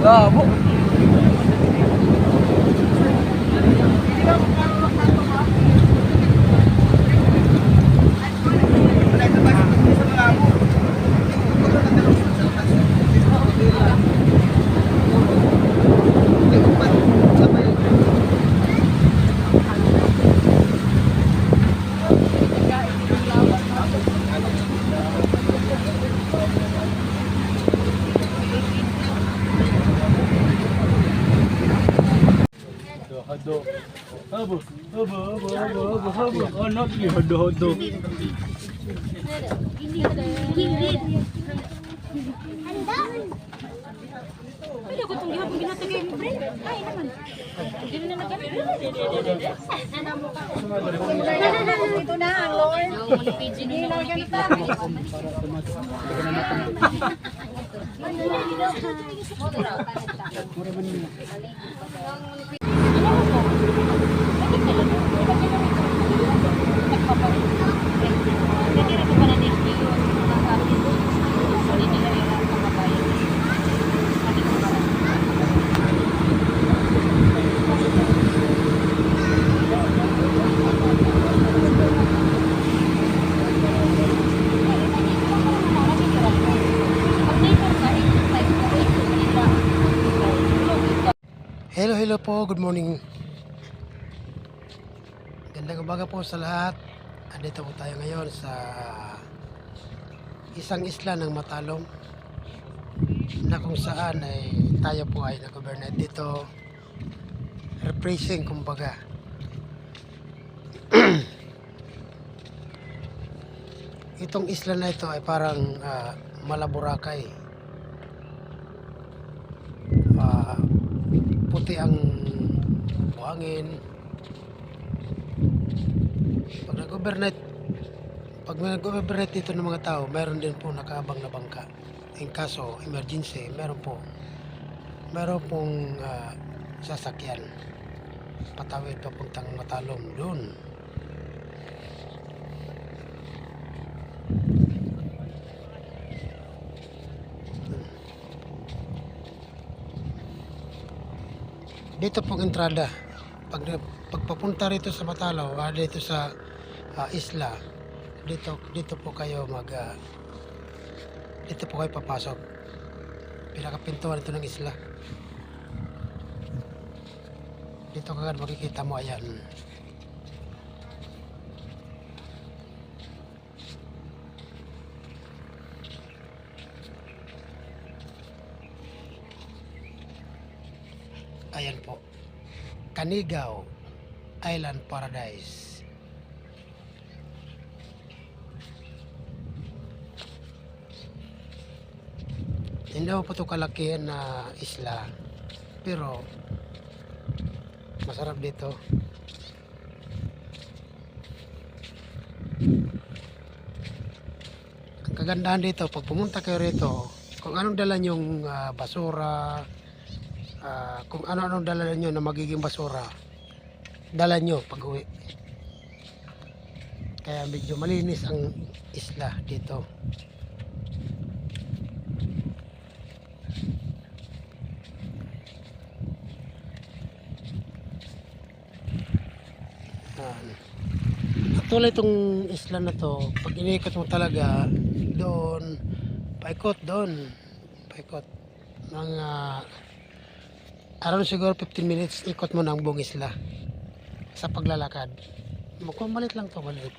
Labo. Hodo. Habo. Ano ni hodo. Pwede ko itong gihapon ginatagay mo, friend. Ay, naman. Hindi na nagkami. Ito na, ang Lord. Hindi na ganito. Hello po, good morning. Gandang umaga po sa lahat. Andito po tayo ngayon sa isang isla ng Matalom na kung saan ay tayo po ay nag-overnight dito, refreshing kumbaga. Itong isla na ito ay parang Malaburakay. Puti ang buhangin. Pag nag-overnight dito ng mga tao, mayroon din po nakaabang na bangka. In kaso emergency, meron pong sasakyan patawid papuntang Matalom doon. Dito pong entrada. Pag papunta rito sa Matalaw, dito sa isla, dito po kayo dito po kayo papasok. Pinakapintuan ito ng isla. Dito kagad makikita mo, ayan. Ayan po, Canigao Island Paradise. Hindi po ito kalakihan na isla, pero masarap dito. Ang kagandahan dito, pag pumunta kayo rito, kung anong dala nyong basura, kung ano-anong dala nyo na magiging basura, dala nyo pag uwi. Kaya medyo malinis ang isla dito. Actually itong isla na to, pag iniikot mo talaga doon, paikot mga around siguro 15 minutes ikot mo ng buong isla sa paglalakad. Kung malit lang to, malit.